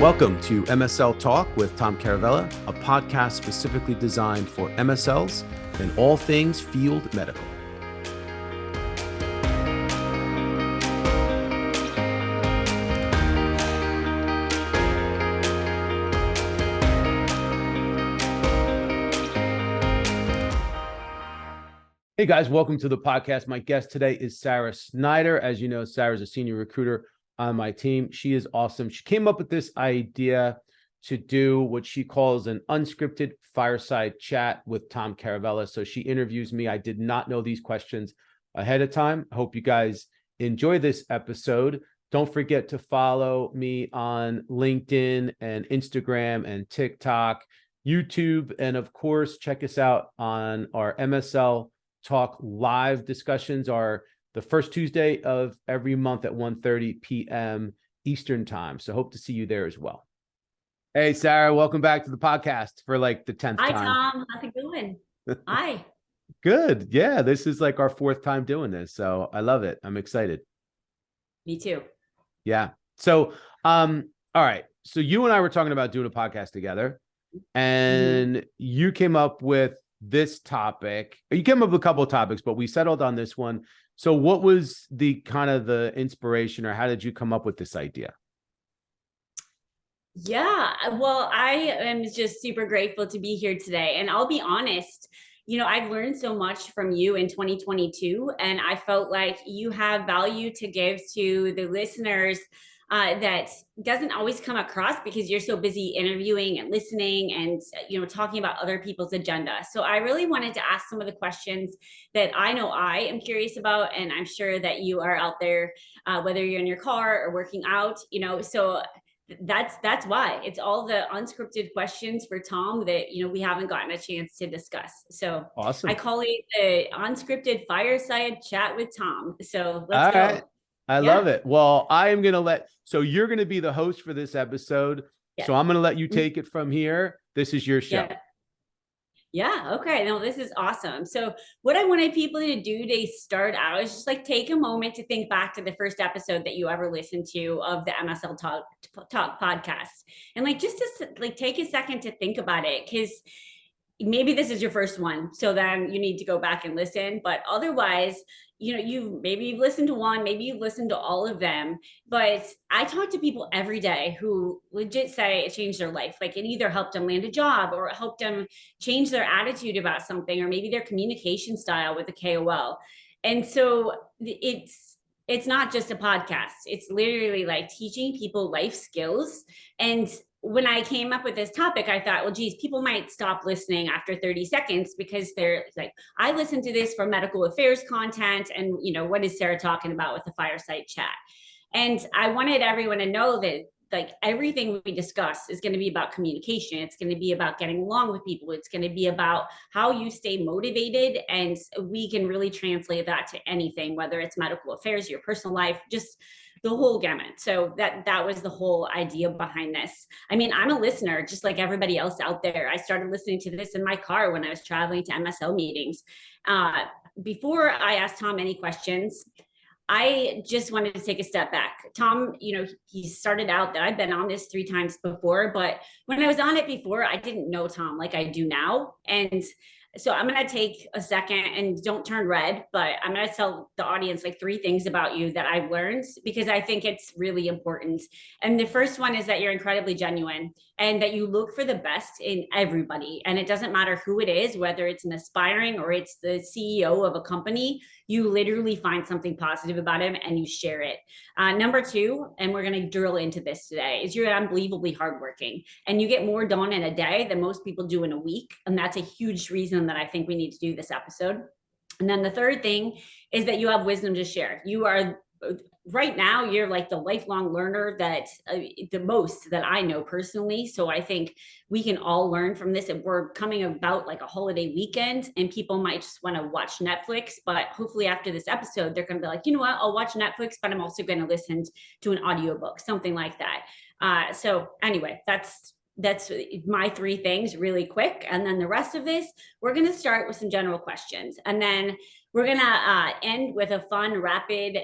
Welcome to MSL Talk with Tom Caravela, a podcast specifically designed for MSLs and all things field medical. Hey guys, welcome to the podcast. My guest today is Sarah Snyder. As you know, Sarah's a senior recruiter on my team. She is awesome. She came up with this idea to do what she calls an unscripted fireside chat with Tom Caravela. So she interviews me. I did not know these questions ahead of time. I hope you guys enjoy this episode. Don't forget to follow me on LinkedIn and Instagram and TikTok, YouTube, and of course, check us out on our MSL Talk live discussions are the first Tuesday of every month at 1:30 p.m. Eastern time. So hope to see you there as well. Hey, Sarah, welcome back to the podcast for like the 10th Hi, time. Tom. How's it going? Hi. Good. Yeah, this is like our fourth time doing this. So I love it. I'm excited. Me too. Yeah. So, all right. So you and I were talking about doing a podcast together, and you came up with this topic. You came up with a couple of topics, but we settled on this one. So what was the kind of the inspiration, or how did you come up with this idea? Yeah, well, I am just super grateful to be here today. And I'll be honest, I've learned so much from you in 2022, and I felt like you have value to give to the listeners that doesn't always come across because you're so busy interviewing and listening and talking about other people's agenda. So I really wanted to ask some of the questions that I know I am curious about, and I'm sure that you are out there, whether you're in your car or working out. So that's why it's all the unscripted questions for Tom that we haven't gotten a chance to discuss. So Awesome. I call it the unscripted fireside chat with Tom. So let's go. Right. I love it. Well, I am going to so you're going to be the host for this episode. Yeah. So I'm going to let you take it from here. This is your show. Yeah. Okay. No, this is awesome. So what I wanted people to do to start out is just like take a moment to think back to the first episode that you ever listened to of the MSL Talk podcast. And like, just to like take a second to think about it, because maybe this is your first one. So then you need to go back and listen. But otherwise, you've listened to one, maybe you've listened to all of them. But I talk to people every day who legit say it changed their life. Like it either helped them land a job or it helped them change their attitude about something, or maybe their communication style with a KOL. And so it's not just a podcast. It's literally like teaching people life skills. And when I came up with this topic, I thought, well, geez, people might stop listening after 30 seconds because they're like, I listened to this for medical affairs content. And, what is Sarah talking about with the fireside chat? And I wanted everyone to know that like everything we discuss is going to be about communication. It's going to be about getting along with people. It's going to be about how you stay motivated. And we can really translate that to anything, whether it's medical affairs, your personal life, just the whole gamut. So that was the whole idea behind this. I mean, I'm a listener, just like everybody else out there. I started listening to this in my car when I was traveling to MSL meetings. Before I asked Tom any questions, I just wanted to take a step back. Tom, he started out that I've been on this 3 times before, but when I was on it before, I didn't know Tom like I do now. And so I'm going to take a second, and don't turn red, but I'm going to tell the audience like 3 things about you that I've learned, because I think it's really important. And the first one is that you're incredibly genuine and that you look for the best in everybody. And it doesn't matter who it is, whether it's an aspiring or it's the CEO of a company, you literally find something positive about him and you share it. Number 2, and we're going to drill into this today, is you're unbelievably hardworking and you get more done in a day than most people do in a week. And that's a huge reason that I think we need to do this episode. And then the third thing is that you have wisdom to share. You are right now, you're like the lifelong learner that the most that I know personally. So I think we can all learn from this. And we're coming about like a holiday weekend, and people might just want to watch Netflix, but hopefully after this episode, they're going to be like, you know what, I'll watch Netflix, but I'm also going to listen to an audiobook, something like that. So anyway, that's my 3 things really quick. And then the rest of this, we're going to start with some general questions. And then we're gonna end with a fun, rapid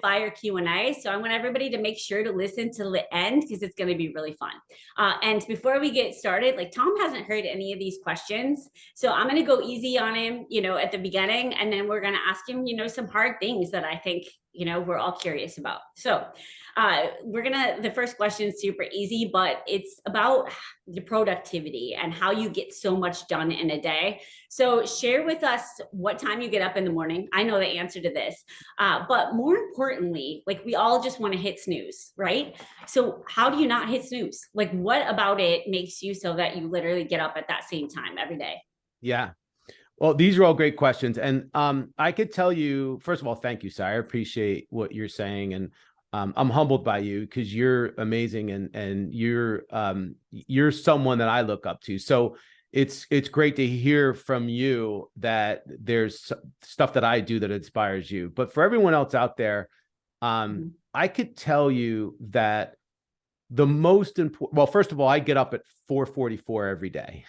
fire Q&A. So I want everybody to make sure to listen to the end because it's going to be really fun. And before we get started, like Tom hasn't heard any of these questions, so I'm going to go easy on him, at the beginning, and then we're going to ask him, some hard things that I think, we're all curious about. So the first question is super easy, but it's about your productivity and how you get so much done in a day. So share with us what time you get up in the morning. I know the answer to this, but more importantly, like we all just want to hit snooze, right? So how do you not hit snooze? Like what about it makes you so that you literally get up at that same time every day? Yeah. Well, these are all great questions. And I could tell you, first of all, thank you, Sire. I appreciate what you're saying. And I'm humbled by you because you're amazing and you're someone that I look up to. So it's great to hear from you that there's stuff that I do that inspires you. But for everyone else out there, I could tell you that the most important, well, first of all, I get up at 4:44 every day.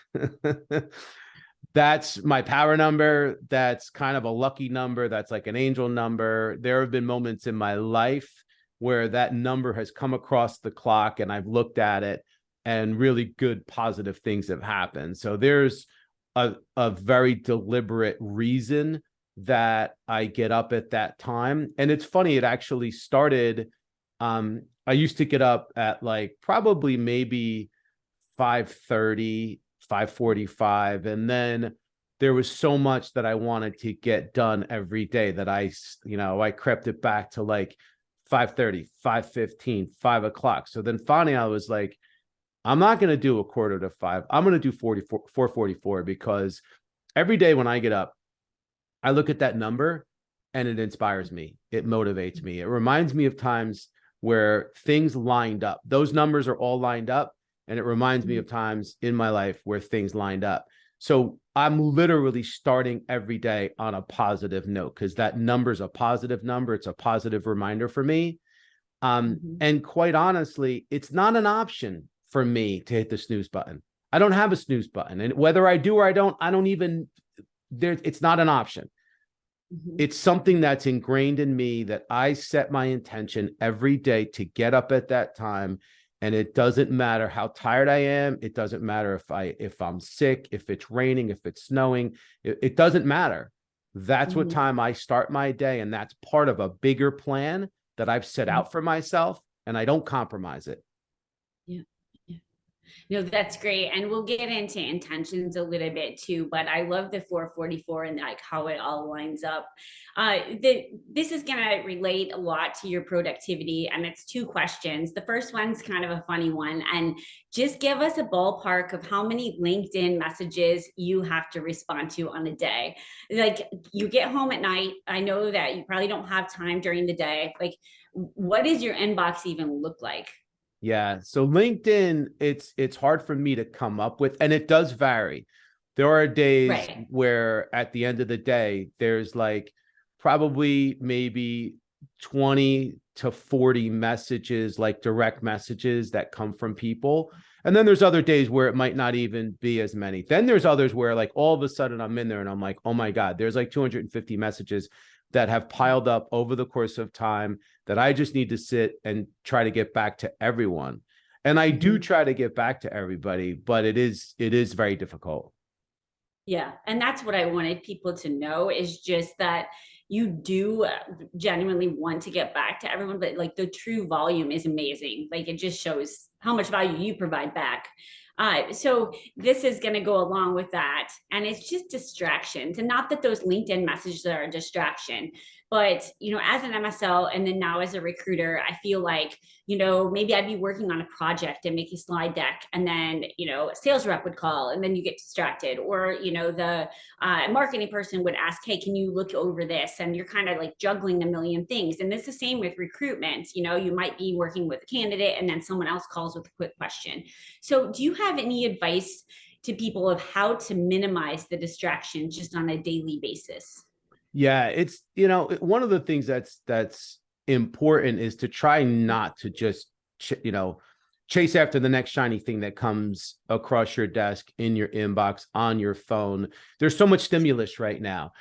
That's my power number. That's kind of a lucky number. That's like an angel number. There have been moments in my life where that number has come across the clock and I've looked at it and really good positive things have happened. So there's a very deliberate reason that I get up at that time. And it's funny, it actually started, I used to get up at like probably maybe 5:30, 5:45. And then there was so much that I wanted to get done every day that I crept it back to like 5:30, 5:15, 5 o'clock. So then finally I was like, I'm not going to do 4:45. I'm going to do 4:44 because every day when I get up, I look at that number and it inspires me. It motivates me. It reminds me of times where things lined up. Those numbers are all lined up. And it reminds me of times in my life where things lined up. So I'm literally starting every day on a positive note because that number's a positive number. It's a positive reminder for me. And quite honestly, it's not an option for me to hit the snooze button. I don't have a snooze button. And whether I do or I don't even, it's not an option. It's something that's ingrained in me that I set my intention every day to get up at that time. And it doesn't matter how tired I am. It doesn't matter if I'm sick, if it's raining, if it's snowing, it doesn't matter. That's what time I start my day. And that's part of a bigger plan that I've set out for myself and I don't compromise it. Yeah. No, that's great. And we'll get into intentions a little bit too, but I love the 4:44 and like how it all lines up. This is going to relate a lot to your productivity, and it's two questions. The first one's kind of a funny one, and just give us a ballpark of how many LinkedIn messages you have to respond to on a day. Like you get home at night. I know that you probably don't have time during the day. Like what does your inbox even look like? Yeah. So LinkedIn, it's hard for me to come up with, and it does vary. There are days where at the end of the day, there's like probably maybe 20 to 40 messages, like direct messages that come from people. And then there's other days where it might not even be as many. Then there's others where like all of a sudden I'm in there and I'm like, oh my God, there's like 250 messages that have piled up over the course of time that I just need to sit and try to get back to everyone. And I do try to get back to everybody, but it is very difficult. Yeah. And that's what I wanted people to know is just that you do genuinely want to get back to everyone, but like the true volume is amazing. Like it just shows how much value you provide back. So this is going to go along with that. And it's just distractions, and not that those LinkedIn messages are a distraction, but, as an MSL and then now as a recruiter, I feel like, maybe I'd be working on a project and make a slide deck, and then, a sales rep would call and then you get distracted, or, the marketing person would ask, hey, can you look over this? And you're kind of like juggling a million things. And it's the same with recruitment. You might be working with a candidate and then someone else calls with a quick question. So do you have any advice to people of how to minimize the distractions just on a daily basis? Yeah, it's, one of the things that's important is to try not to just, chase after the next shiny thing that comes across your desk, in your inbox, on your phone. There's so much stimulus right now.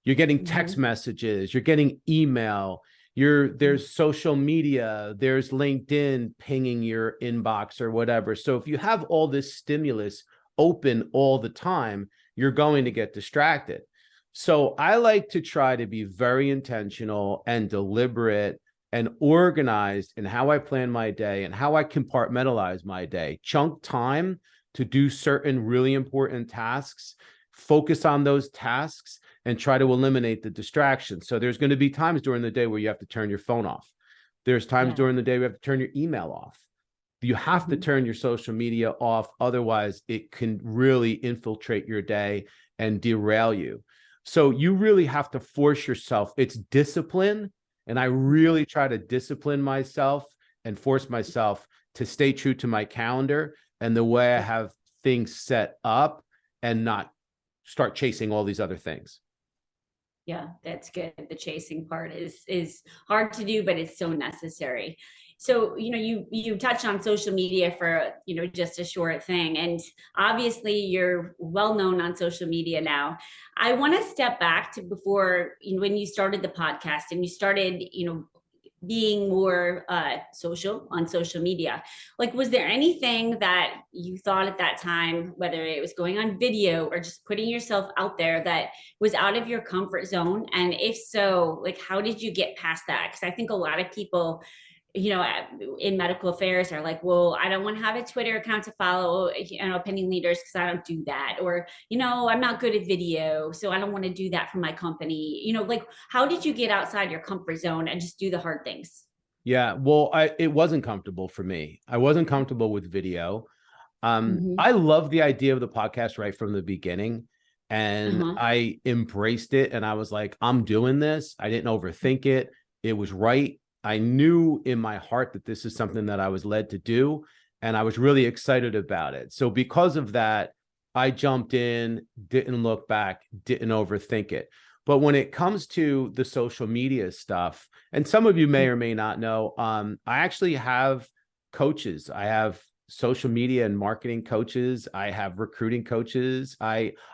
You're getting text messages, you're getting email, there's social media, there's LinkedIn pinging your inbox or whatever. So if you have all this stimulus open all the time, you're going to get distracted. So I like to try to be very intentional and deliberate and organized in how I plan my day and how I compartmentalize my day. Chunk time to do certain really important tasks, focus on those tasks, and try to eliminate the distractions. So there's going to be times during the day where you have to turn your phone off. There's times during the day where you have to turn your email off. You have to turn your social media off. Otherwise, it can really infiltrate your day and derail you. So you really have to force yourself. It's discipline. And I really try to discipline myself and force myself to stay true to my calendar and the way I have things set up and not start chasing all these other things. Yeah, that's good. The chasing part is hard to do, but it's so necessary. So, you touched on social media for, just a short thing. And obviously you're well known on social media now. I want to step back to before, when you started the podcast and you started, being more social on social media. Like, was there anything that you thought at that time, whether it was going on video or just putting yourself out there, that was out of your comfort zone? And if so, like, how did you get past that? Because I think a lot of people, in medical affairs are like, well, I don't want to have a Twitter account to follow, opinion leaders, because I don't do that. Or, I'm not good at video, so I don't want to do that for my company. Like, how did you get outside your comfort zone and just do the hard things? Yeah, well, it wasn't comfortable for me. I wasn't comfortable with video. I love the idea of the podcast right from the beginning. And I embraced it. And I was like, I'm doing this. I didn't overthink it. It was right. I knew in my heart that this is something that I was led to do, and I was really excited about it. So because of that, I jumped in, didn't look back, didn't overthink it. But when it comes to the social media stuff, and some of you may or may not know, I actually have coaches. I have social media and marketing coaches. I have recruiting coaches.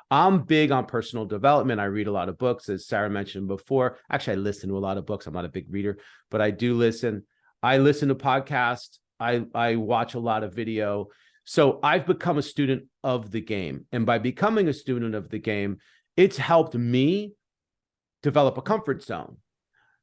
I'm big on personal development. I read a lot of books, as Sarah mentioned before. Actually, I listen to a lot of books. I'm not a big reader, but I do listen. I listen to podcasts. I watch a lot of video. So I've become a student of the game. And by becoming a student of the game, it's helped me develop a comfort zone.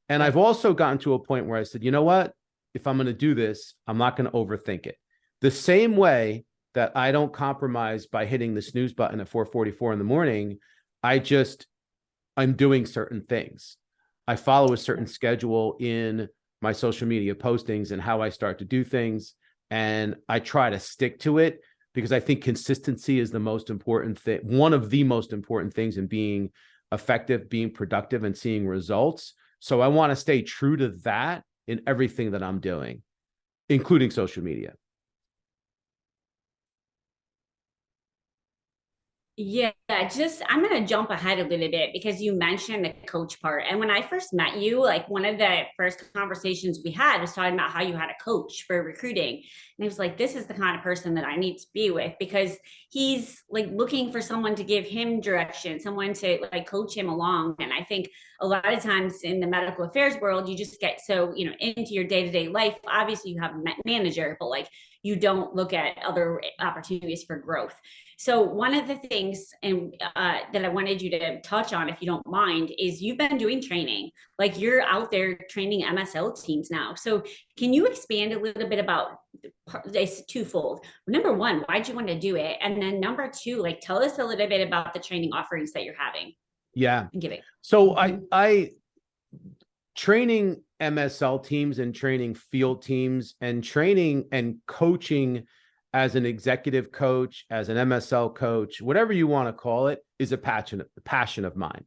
And I've also gotten to a point where I said, you know what? If I'm going to do this, I'm not going to overthink it. The same way that I don't compromise by hitting the snooze button at 4:44 in the morning, I'm doing certain things. I follow a certain schedule in my social media postings and how I start to do things. And I try to stick to it because I think consistency is the most important thing, one of the most important things in being effective, being productive, and seeing results. So I want to stay true to that in everything that I'm doing, including social media. Yeah, I'm going to jump ahead a little bit because you mentioned the coach part. And when I first met you, like, one of the first conversations we had was talking about how you had a coach for recruiting. And I was like, this is the kind of person that I need to be with, because he's like looking for someone to give him direction, someone to like coach him along. And I think a lot of times in the medical affairs world, you just get so, into your day-to-day life. Obviously you have a manager, but like, you don't look at other opportunities for growth. So one of the things that I wanted you to touch on, if you don't mind, is you've been doing training. Like, you're out there training MSL teams now. So can you expand a little bit about this twofold? Number one, why'd you want to do it? And then number two, like, tell us a little bit about the training offerings that you're having. Yeah. And giving. So I training MSL teams and training field teams and training and coaching as an executive coach, as an MSL coach, whatever you want to call it, is a passion of mine.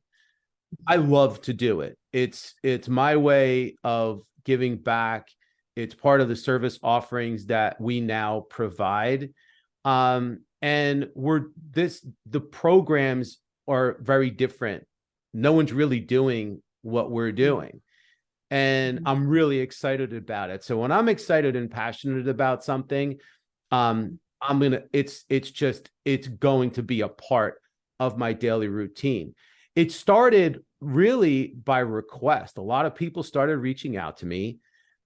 I love to do it. It's my way of giving back. It's part of the service offerings that we now provide. And the programs are very different. No one's really doing what we're doing. And I'm really excited about it. So when I'm excited and passionate about something, it's going to be a part of my daily routine. It started really by request. A lot of people started reaching out to me,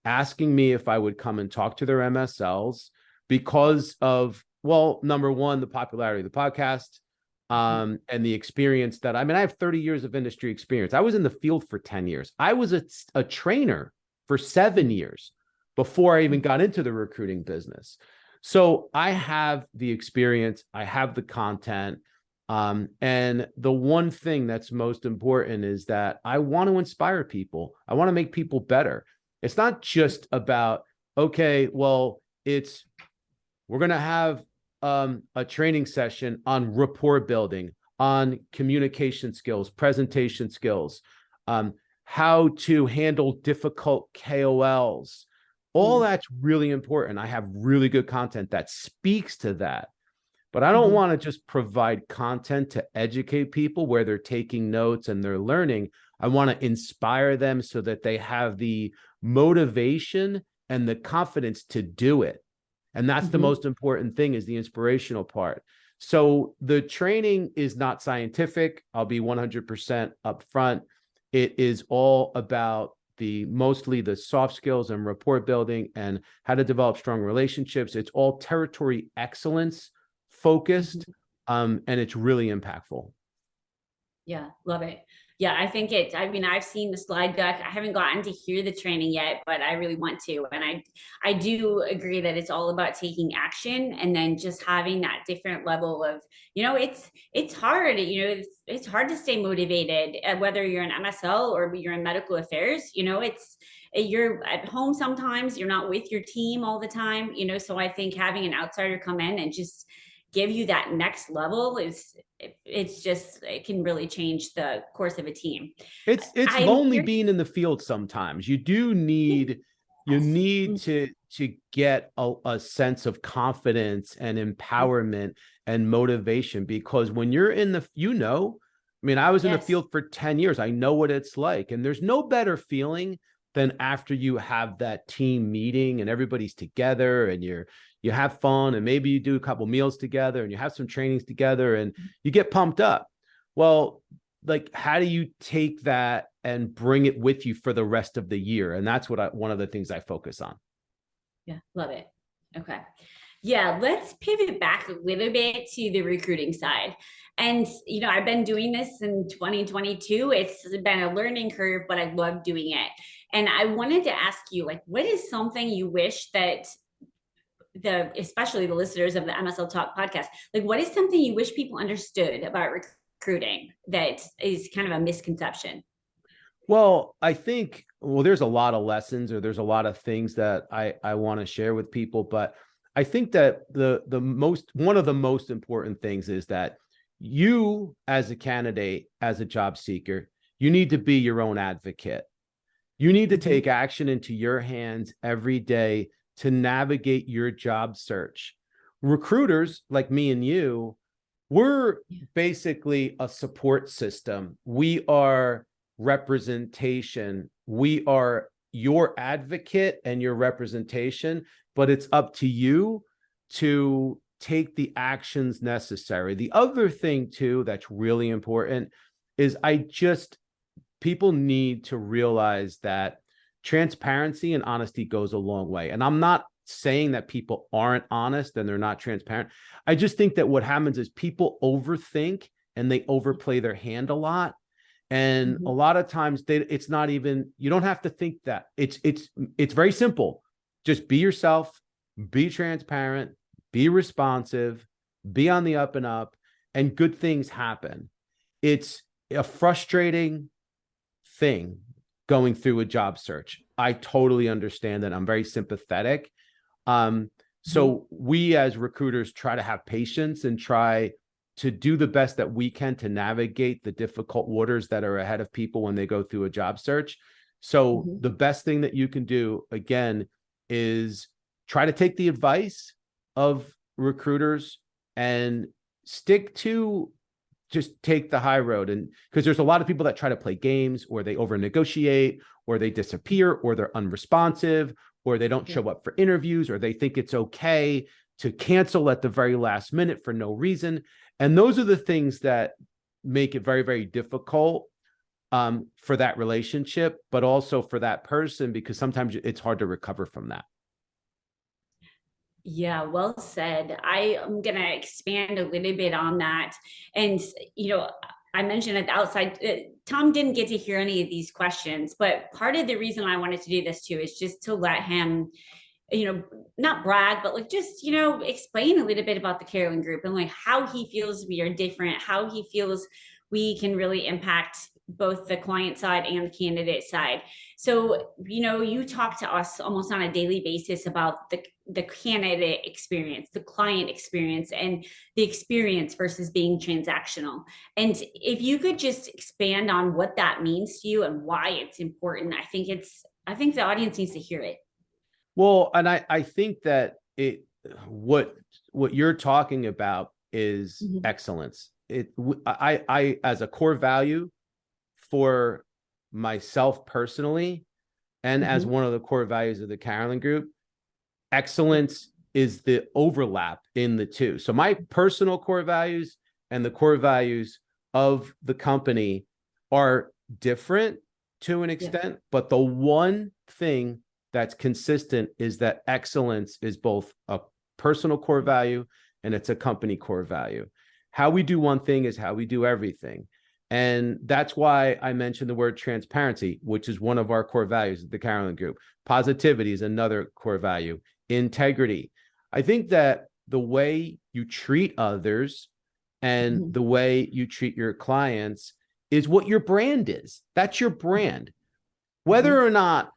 asking me if I would come and talk to their MSLs because of, well, number one, the popularity of the podcast, and the experience that, I mean, I have 30 years of industry experience. I was in the field for 10 years. I was a trainer for 7 years before I even got into the recruiting business. So I have the experience, I have the content. And the one thing that's most important is that I want to inspire people. I want to make people better. It's not just about, okay, well, we're going to have a training session on rapport building, on communication skills, presentation skills, how to handle difficult KOLs. All that's really important. I have really good content that speaks to that. But I don't want to just provide content to educate people where they're taking notes and they're learning. I want to inspire them so that they have the motivation and the confidence to do it. And that's the most important thing, is the inspirational part. So the training is not scientific. I'll be 100% upfront. It is all about mostly the soft skills and rapport building and how to develop strong relationships. It's all territory excellence focused, and it's really impactful. Yeah, love it. Yeah, I mean, I've seen the slide deck. I haven't gotten to hear the training yet, but I really want to. And I do agree that it's all about taking action, and then just having that different level of, it's hard, it's hard to stay motivated, whether you're in MSL or you're in medical affairs. You're at home sometimes, you're not with your team all the time, so I think having an outsider come in and just give you that next level it can really change the course of a team. It's lonely being in the field sometimes. You need to get a sense of confidence and empowerment and motivation, because when you're in the, I mean, I was in the field for 10 years. I know what it's like. And there's no better feeling than after you have that team meeting and everybody's together and you have fun, and maybe you do a couple meals together and you have some trainings together and you get pumped up. Well, like, how do you take that and bring it with you for the rest of the year? And that's one of the things I focus on. Yeah, love it. Okay. Yeah, let's pivot back a little bit to the recruiting side. And, I've been doing this in 2022. It's been a learning curve, but I love doing it. And I wanted to ask you, what is something you wish that especially the listeners of the MSL Talk podcast, what is something you wish people understood about recruiting that is kind of a misconception? Well, I think, there's a lot of lessons, or there's a lot of things that I want to share with people, but I think that one of the most important things is that you, as a candidate, as a job seeker, you need to be your own advocate. You need to take action into your hands every day to navigate your job search. Recruiters like me and you, we're basically a support system. We are representation. We are your advocate and your representation, but it's up to you to take the actions necessary. The other thing too that's really important is people need to realize that transparency and honesty goes a long way. And I'm not saying that people aren't honest and they're not transparent. I just think that what happens is people overthink and they overplay their hand a lot. And a lot of times it's not even, you don't have to think that. It's very simple. Just be yourself, be transparent, be responsive, be on the up and up, and good things happen. It's a frustrating thing going through a job search. I totally understand that. I'm very sympathetic. So we as recruiters try to have patience and try to do the best that we can to navigate the difficult waters that are ahead of people when they go through a job search. So the best thing that you can do, again, is try to take the advice of recruiters and stick to just take the high road. And because there's a lot of people that try to play games, or they over negotiate, or they disappear, or they're unresponsive, or they don't show up for interviews, or they think it's okay to cancel at the very last minute for no reason. And those are the things that make it very, very difficult for that relationship, but also for that person, because sometimes it's hard to recover from that. Yeah, well said. I am going to expand a little bit on that. And, I mentioned at the outside, Tom didn't get to hear any of these questions, but part of the reason I wanted to do this too is just to let him, not brag, but like just, explain a little bit about the Carolan group and like how he feels we are different, how he feels we can really impact both the client side and the candidate side. So, you talk to us almost on a daily basis about the candidate experience, the client experience, and the experience versus being transactional. And if you could just expand on what that means to you and why it's important, I think the audience needs to hear it. Well, and I think that what you're talking about is excellence. I as a core value for myself personally, and as one of the core values of the Carolan group, excellence is the overlap in the two. So my personal core values and the core values of the company are different to an extent, but the one thing that's consistent is that excellence is both a personal core value and it's a company core value. How we do one thing is how we do everything. And that's why I mentioned the word transparency, which is one of our core values of the Carolan group. Positivity is another core value. Integrity. I think that the way you treat others and the way you treat your clients is what your brand is. That's your brand. Whether or not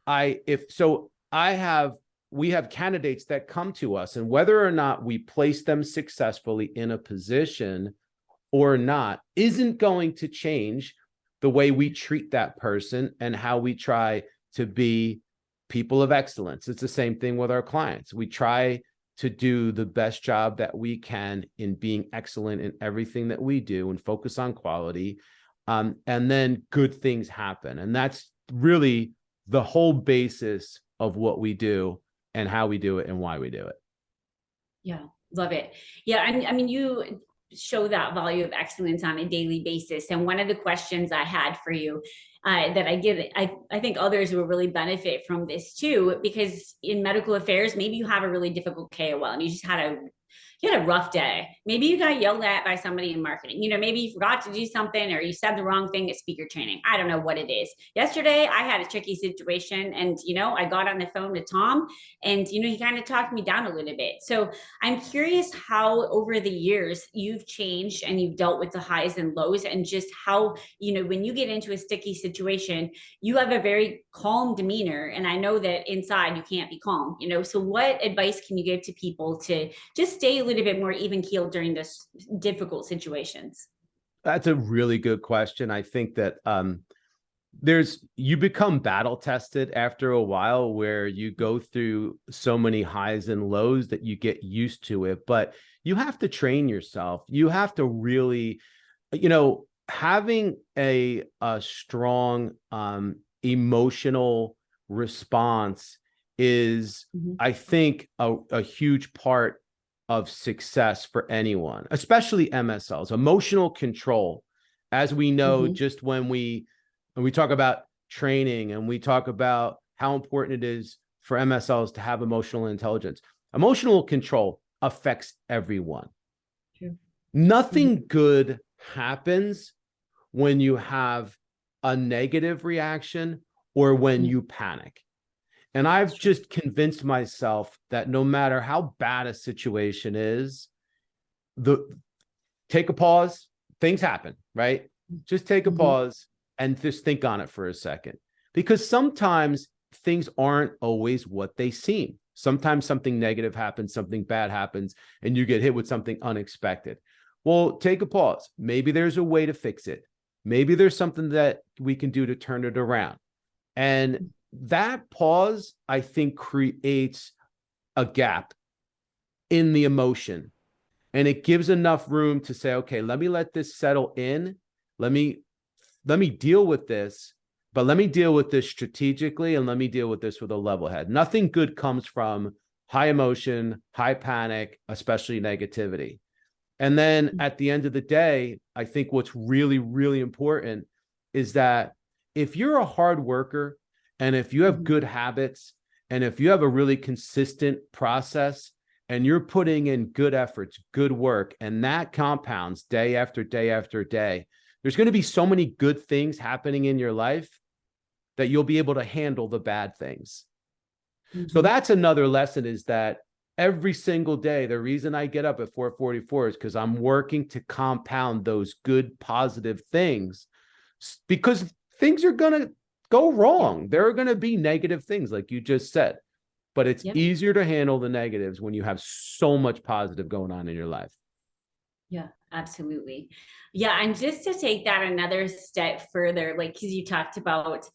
we have candidates that come to us, and whether or not we place them successfully in a position or not isn't going to change the way we treat that person and how we try to be people of excellence. It's the same thing with our clients. We try to do the best job that we can in being excellent in everything that we do and focus on quality. And then good things happen. And that's really the whole basis of what we do and how we do it and why we do it. Yeah, love it. Yeah, I mean, you show that value of excellence on a daily basis. And one of the questions I had for you that I think others will really benefit from this too, because in medical affairs, maybe you have a really difficult KOL and you had a rough day. Maybe you got yelled at by somebody in marketing. Maybe you forgot to do something or you said the wrong thing at speaker training. I don't know what it is. Yesterday, I had a tricky situation and, I got on the phone to Tom and, he kind of talked me down a little bit. So I'm curious how over the years you've changed and you've dealt with the highs and lows and just how, when you get into a sticky situation, you have a very calm demeanor. And I know that inside you can't be calm, so what advice can you give to people to just stay a little bit more even keeled during this difficult situations? That's a really good question. I think that you become battle tested after a while, where you go through so many highs and lows that you get used to it, but you have to train yourself. You have to really, having a strong emotional response is, I think, a huge part of success for anyone, especially MSLs. Emotional control, as we know, just when we talk about training and we talk about how important it is for MSLs to have emotional intelligence, emotional control affects everyone. True. Nothing good happens when you have a negative reaction or when you panic. And I've just convinced myself that no matter how bad a situation is, take a pause. Things happen, right? Just take a pause and just think on it for a second. Because sometimes things aren't always what they seem. Sometimes something negative happens, something bad happens, and you get hit with something unexpected. Well, take a pause. Maybe there's a way to fix it. Maybe there's something that we can do to turn it around. And that pause, I think, creates a gap in the emotion, and it gives enough room to say, okay, let me let this settle in. Let me deal with this, but let me deal with this strategically, and let me deal with this with a level head. Nothing good comes from high emotion, high panic, especially negativity. And then at the end of the day, I think what's really, really important is that if you're a hard worker and if you have good habits and if you have a really consistent process and you're putting in good efforts, good work, and that compounds day after day after day, there's going to be so many good things happening in your life that you'll be able to handle the bad things. So that's another lesson, is that every single day, the reason I get up at 4:44 is because I'm working to compound those good, positive things, because things are going to go wrong. There are going to be negative things, like you just said, but it's easier to handle the negatives when you have so much positive going on in your life. Yeah, absolutely. Yeah. And just to take that another step further, like, because you talked about,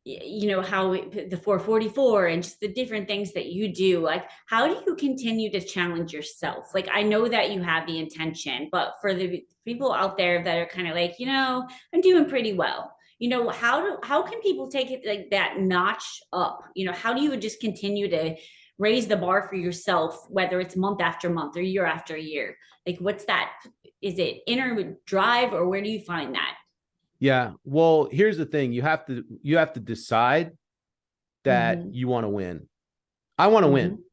how the 444 and just the different things that you do, like, how do you continue to challenge yourself? Like, I know that you have the intention, but for the people out there that are kind of like, I'm doing pretty well, how can people take it like that notch up? How do you just continue to raise the bar for yourself, whether it's month after month or year after year? Like, what's that? Is it inner drive, or where do you find that? Yeah. Well, here's the thing. You have to decide that you want to win. I want to win.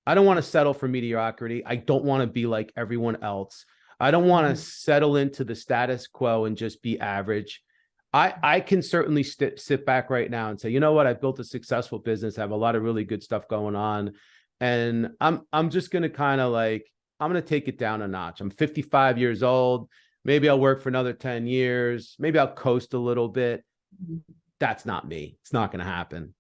I don't want to settle for mediocrity. I don't want to be like everyone else. I don't want to settle into the status quo and just be average. I can certainly sit back right now and say, you know what? I've built a successful business. I have a lot of really good stuff going on. And I'm just going to kind of like, I'm going to take it down a notch. I'm 55 years old. Maybe I'll work for another 10 years. Maybe I'll coast a little bit. That's not me. It's not going to happen.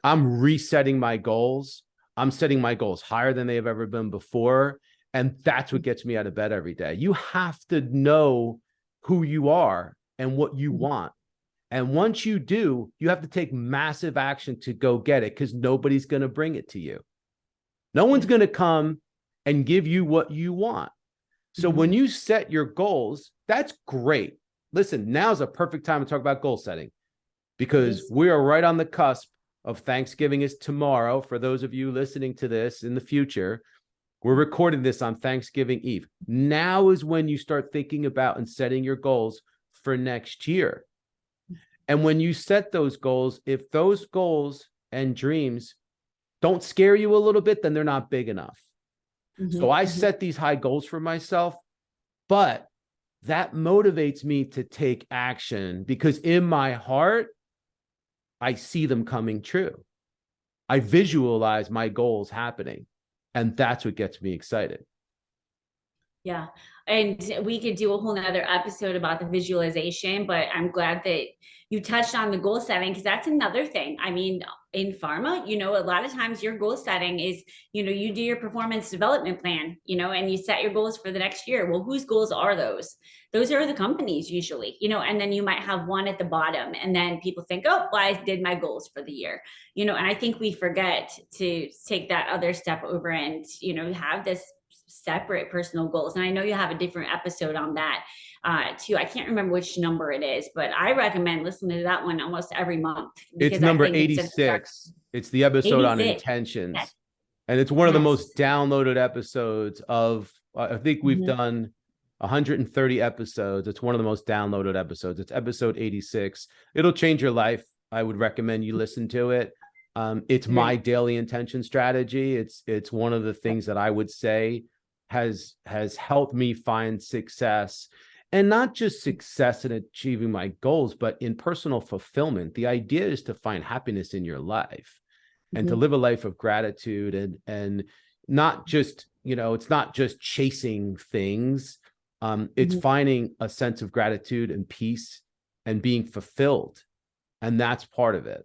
I'm resetting my goals. I'm setting my goals higher than they have ever been before. And that's what gets me out of bed every day. You have to know who you are and what you want. And once you do, you have to take massive action to go get it, because nobody's going to bring it to you. No one's going to come and give you what you want. So when you set your goals, that's great. Listen, now's a perfect time to talk about goal setting, because we are right on the cusp of Thanksgiving. Is tomorrow. For those of you listening to this in the future, we're recording this on Thanksgiving Eve. Now is when you start thinking about and setting your goals for next year. And when you set those goals, if those goals and dreams don't scare you a little bit, then they're not big enough. So I set these high goals for myself, but that motivates me to take action, because in my heart, I see them coming true. I visualize my goals happening, and that's what gets me excited. Yeah. And we could do a whole nother episode about the visualization, but I'm glad that you touched on the goal setting, because that's another thing. I mean, in pharma, a lot of times your goal setting is, you do your performance development plan, and you set your goals for the next year. Well, whose goals are those? Those are the companies usually, and then you might have one at the bottom, and then people think, oh, well, I did my goals for the year, and I think we forget to take that other step over and, have this separate personal goals. And I know you have a different episode on that too. I can't remember which number it is, but I recommend listening to that one almost every month. It's number 86. It's the episode 86. On intentions. Yes. And it's one of the most downloaded episodes of, I think we've done 130 episodes. It's one of the most downloaded episodes. It's episode 86. It'll change your life. I would recommend you listen to it. It's my daily intention strategy. It's one of the things that I would say has helped me find success, and not just success in achieving my goals, but in personal fulfillment. The idea is to find happiness in your life and to live a life of gratitude, and not just, it's not just chasing things. It's finding a sense of gratitude and peace and being fulfilled. And that's part of it.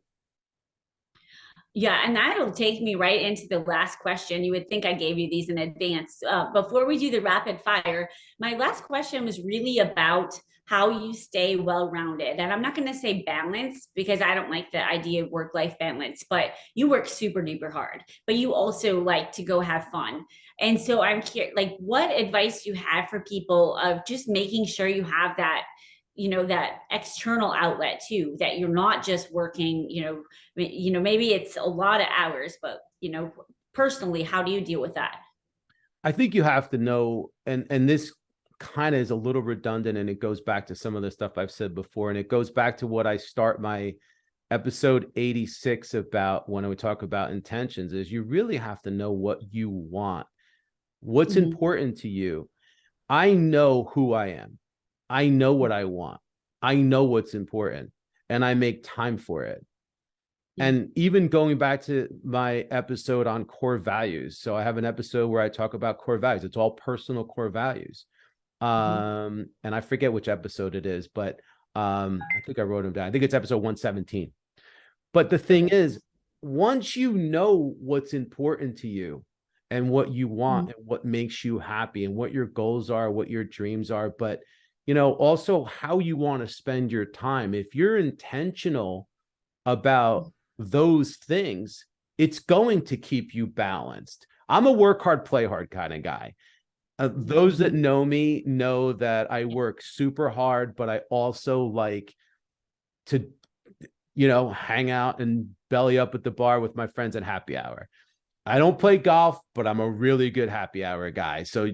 Yeah, and that'll take me right into the last question. You would think I gave you these in advance. Before we do the rapid fire, my last question was really about how you stay well-rounded. And I'm not going to say balance, because I don't like the idea of work-life balance, but you work super duper hard, but you also like to go have fun. And so I'm curious, like, what advice you have for people of just making sure you have that, that external outlet too, that you're not just working, maybe it's a lot of hours, but, personally, how do you deal with that? I think you have to know, and this kind of is a little redundant, and it goes back to some of the stuff I've said before. And it goes back to what I start my episode 86 about when I would talk about intentions, is you really have to know what you want, what's important to you. I know who I am. I know what I want. I know what's important, and I make time for it. And even going back to my episode on core values. So I have an episode where I talk about core values. It's all personal core values. And I forget which episode it is, but I think I wrote them down. I think it's episode 117. But the thing is, once you know what's important to you and what you want and what makes you happy and what your goals are, what your dreams are, but also how you want to spend your time. If you're intentional about those things, it's going to keep you balanced. I'm a work hard, play hard kind of guy. Those that know me know that I work super hard, but I also like to, hang out and belly up at the bar with my friends at happy hour. I don't play golf, but I'm a really good happy hour guy. So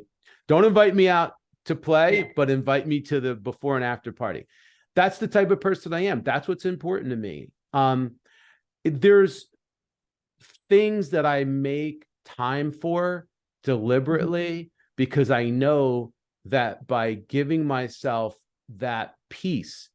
don't invite me out to play, but invite me to the before and after party. That's the type of person I am. That's what's important to me. There's things that I make time for deliberately because I know that by giving myself that piece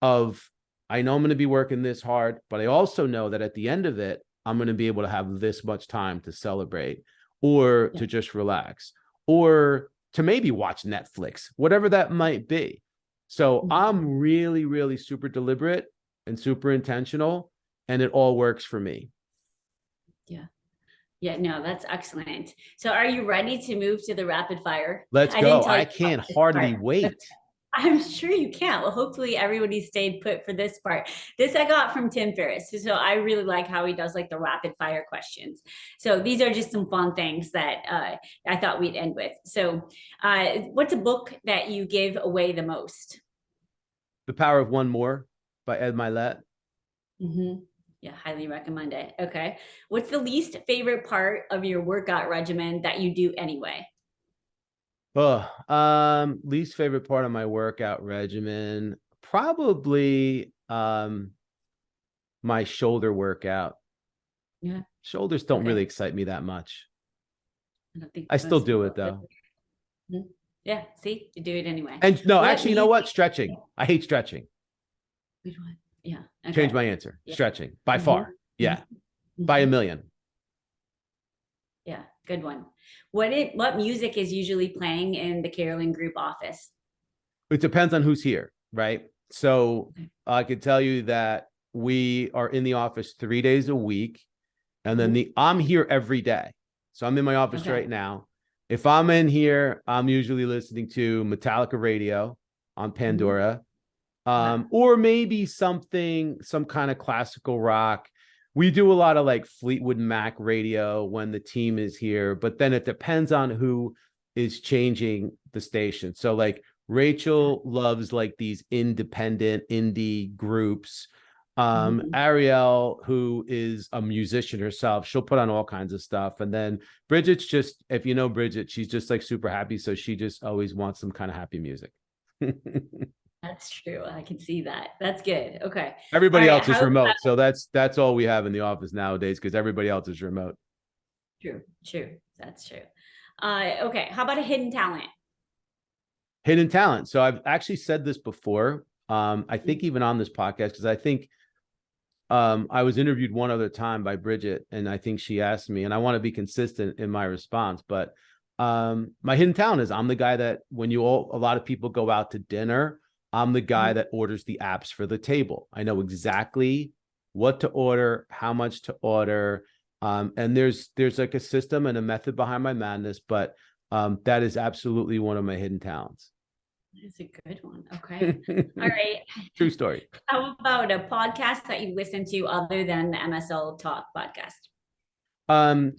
of, I know I'm going to be working this hard, but I also know that at the end of it, I'm going to be able to have this much time to celebrate or to just relax or to maybe watch Netflix, whatever that might be. So I'm really, really super deliberate and super intentional, and it all works for me. Yeah, no, that's excellent. So are you ready to move to the rapid fire? Let's go. I can't hardly wait. I'm sure you can. Well, hopefully everybody stayed put for this part. This I got from Tim Ferriss. So I really like how he does like the rapid fire questions. So these are just some fun things that I thought we'd end with. So what's a book that you give away the most? The Power of One More by Ed Milet. Yeah, highly recommend it. Okay. What's the least favorite part of your workout regimen that you do anyway? Least favorite part of my workout regimen, probably my shoulder workout. Yeah. Shoulders don't really excite me that much. I don't think I still do it though. Yeah, see, you do it anyway. And no, actually, you know what? Stretching. I hate stretching. Which one? Yeah. Okay. Change my answer. Stretching by far. Yeah. By a million. Yeah, good one. What music is usually playing in the Carolan group office? It depends on who's here, right? So I could tell you that we are in the office 3 days a week, and then I'm here every day. So I'm in my office right now. If I'm in here, I'm usually listening to Metallica radio on Pandora, or maybe some kind of classical rock. We do a lot of like Fleetwood Mac radio when the team is here, but then it depends on who is changing the station. So like Rachel loves like these independent indie groups. Ariel, who is a musician herself, she'll put on all kinds of stuff. And then Bridget's just, if you know Bridget, she's just like super happy. So she just always wants some kind of happy music. That's true. I can see that. That's good. Okay. Everybody else is remote. So that's all we have in the office nowadays because everybody else is remote. True. That's true. Okay. How about a hidden talent? Hidden talent. So I've actually said this before. I think even on this podcast, because I think I was interviewed one other time by Bridget, and I think she asked me, and I want to be consistent in my response, but my hidden talent is I'm the guy that when a lot of people go out to dinner, I'm the guy that orders the apps for the table. I know exactly what to order, how much to order. And there's like a system and a method behind my madness, but that is absolutely one of my hidden talents. That's a good one. Okay. All right. True story. How about a podcast that you listen to other than the MSL Talk podcast?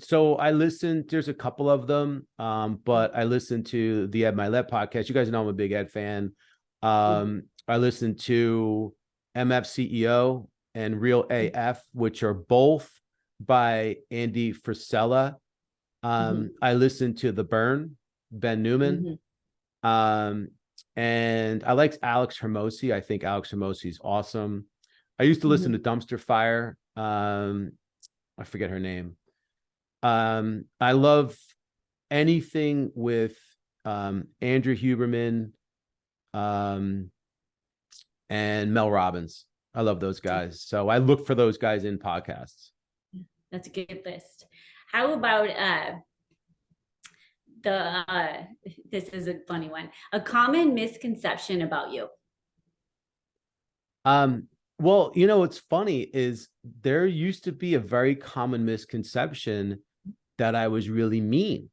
So there's a couple of them, but I listen to the Ed Milet podcast. You guys know I'm a big Ed fan. I listen to MFCEO and Real AF, which are both by Andy Frisella. I listen to The Burn, Ben Newman. And I liked Alex Hermosi. I think Alex Hermosi is awesome. I used to listen to Dumpster Fire. I forget her name. I love anything with Andrew Huberman and Mel Robbins. I love those guys. So I look for those guys in podcasts. That's a good list. How about this is a funny one. A common misconception about you. Well, you know, what's funny is there used to be a very common misconception that I was really mean.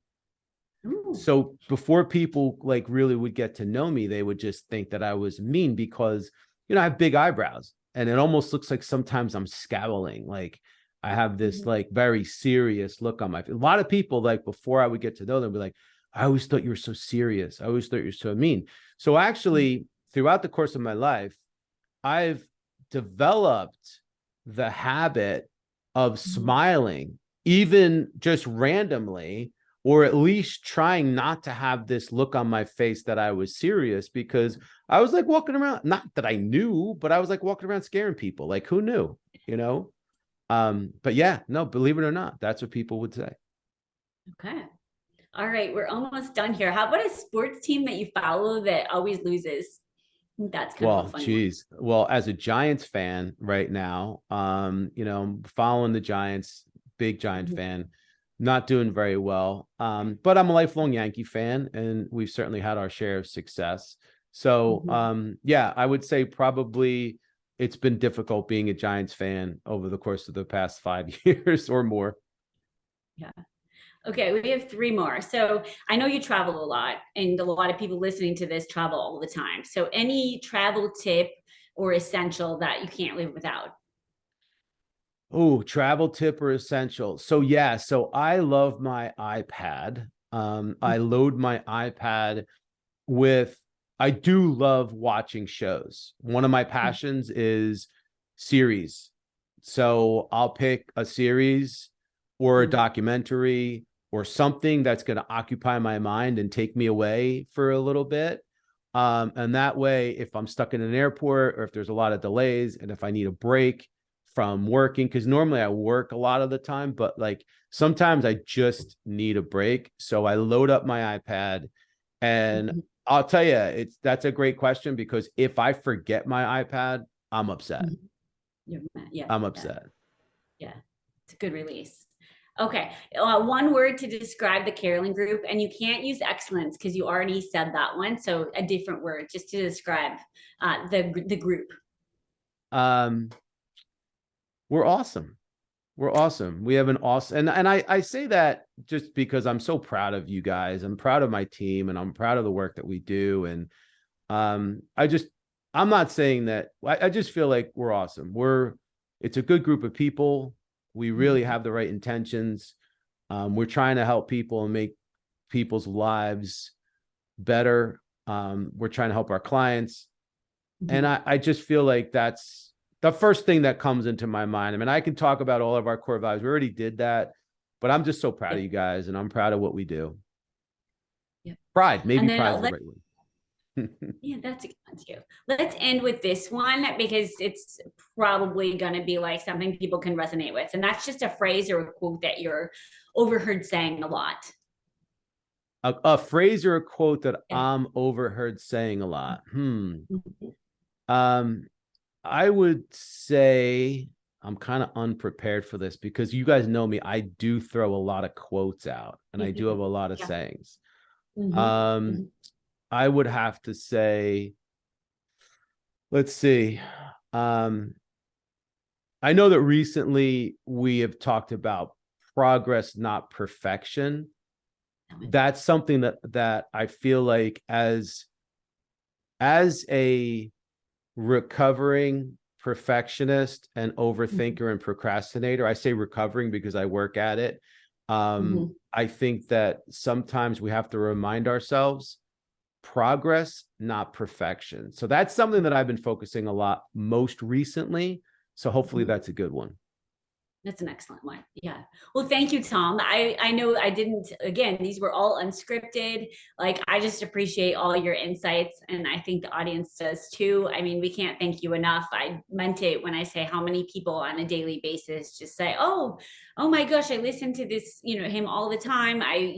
Ooh. So before people like really would get to know me, they would just think that I was mean because, you know, I have big eyebrows and it almost looks like sometimes I'm scowling. Like I have this like very serious look on my face. A lot of people, like before I would get to know them, be like, I always thought you were so serious. I always thought you're so mean. So actually, throughout the course of my life, I've developed the habit of smiling, even just randomly, or at least trying not to have this look on my face that I was serious, because I was like walking around, not that I knew, but I was like walking around scaring people. Like who knew, you know? But yeah, no, believe it or not, that's what people would say. Okay. All right. We're almost done here. How about a sports team that you follow that always loses? That's kind of a funny geez. One. Well, as a Giants fan right now, you know, following the Giants, big Giant fan, not doing very well. But I'm a lifelong Yankee fan, and we've certainly had our share of success. So, yeah, I would say probably it's been difficult being a Giants fan over the course of the past 5 years or more. Yeah. Okay, we have 3 more. So I know you travel a lot, and a lot of people listening to this travel all the time. So any travel tip or essential that you can't live without? Oh, travel tip or essential. So yeah, so I love my iPad. I load my iPad with, I do love watching shows. One of my passions is series. So I'll pick a series or a documentary or something that's going to occupy my mind and take me away for a little bit. And that way, if I'm stuck in an airport or if there's a lot of delays and if I need a break from working, because normally I work a lot of the time, but like sometimes I just need a break. So I load up my iPad, and I'll tell you, that's a great question, because if I forget my iPad, I'm upset. Yeah, I'm upset. Yeah, it's a good release. Okay, one word to describe the Carolan group, and you can't use excellence because you already said that one. So a different word just to describe the group. We're awesome. We're awesome. We have an awesome, and I say that just because I'm so proud of you guys. I'm proud of my team, and I'm proud of the work that we do. And I'm not saying that. I just feel like we're awesome. It's a good group of people. We really have the right intentions. We're trying to help people and make people's lives better. We're trying to help our clients. And I just feel like that's the first thing that comes into my mind. I mean, I can talk about all of our core values. We already did that, but I'm just so proud of you guys, and I'm proud of what we do. Yeah. Pride, maybe pride is the right word. Yeah, that's a good one too. Let's end with this one, because it's probably going to be like something people can resonate with. And that's just a phrase or a quote that you're overheard saying a lot. A phrase or a quote that I'm overheard saying a lot. I would say, I'm kind of unprepared for this because you guys know me. I do throw a lot of quotes out, and I do have a lot of sayings. I would have to say, let's see. I know that recently we have talked about progress, not perfection. That's something that I feel like as a recovering perfectionist and overthinker and procrastinator, I say recovering because I work at it. I think that sometimes we have to remind ourselves progress, not perfection. So that's something that I've been focusing a lot most recently. So hopefully that's a good one. That's an excellent one. Yeah. Well, thank you, Tom. I know I didn't, again, these were all unscripted. Like, I just appreciate all your insights, and I think the audience does too. I mean, we can't thank you enough. I meant it when I say how many people on a daily basis just say, oh my gosh, I listen to this, him all the time. I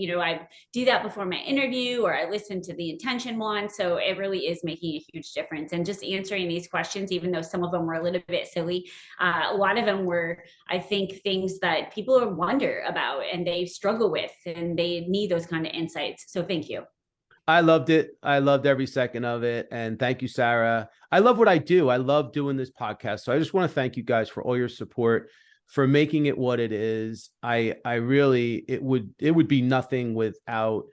do that before my interview, or I listen to the intention one. So it really is making a huge difference. And just answering these questions, even though some of them were a little bit silly, a lot of them were, I think, things that people wonder about and they struggle with, and they need those kind of insights. So thank you. I loved it. I loved every second of it. And thank you, Sarah. I love what I do. I love doing this podcast. So I just want to thank you guys for all your support, for making it what it is. I really, it would be nothing without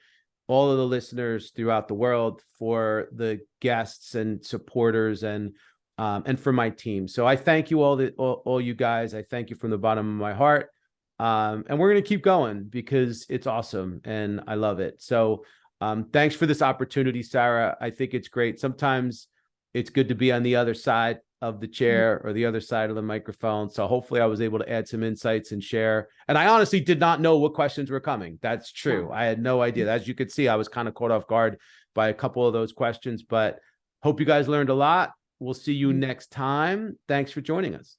all of the listeners throughout the world, for the guests and supporters, and for my team. So I thank you all you guys. I thank you from the bottom of my heart. And we're going to keep going because it's awesome and I love it. So thanks for this opportunity, Sarah. I think it's great. Sometimes it's good to be on the other side of the chair or the other side of the microphone. So hopefully I was able to add some insights and share. And I honestly did not know what questions were coming. That's true. I had no idea. As you could see, I was kind of caught off guard by a couple of those questions, but hope you guys learned a lot. We'll see you next time. Thanks for joining us.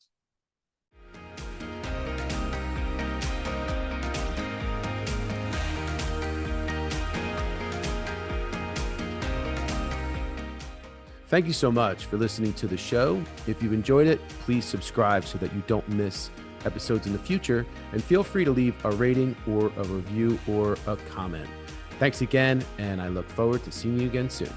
Thank you so much for listening to the show. If you've enjoyed it, please subscribe so that you don't miss episodes in the future, and feel free to leave a rating or a review or a comment. Thanks again, and I look forward to seeing you again soon.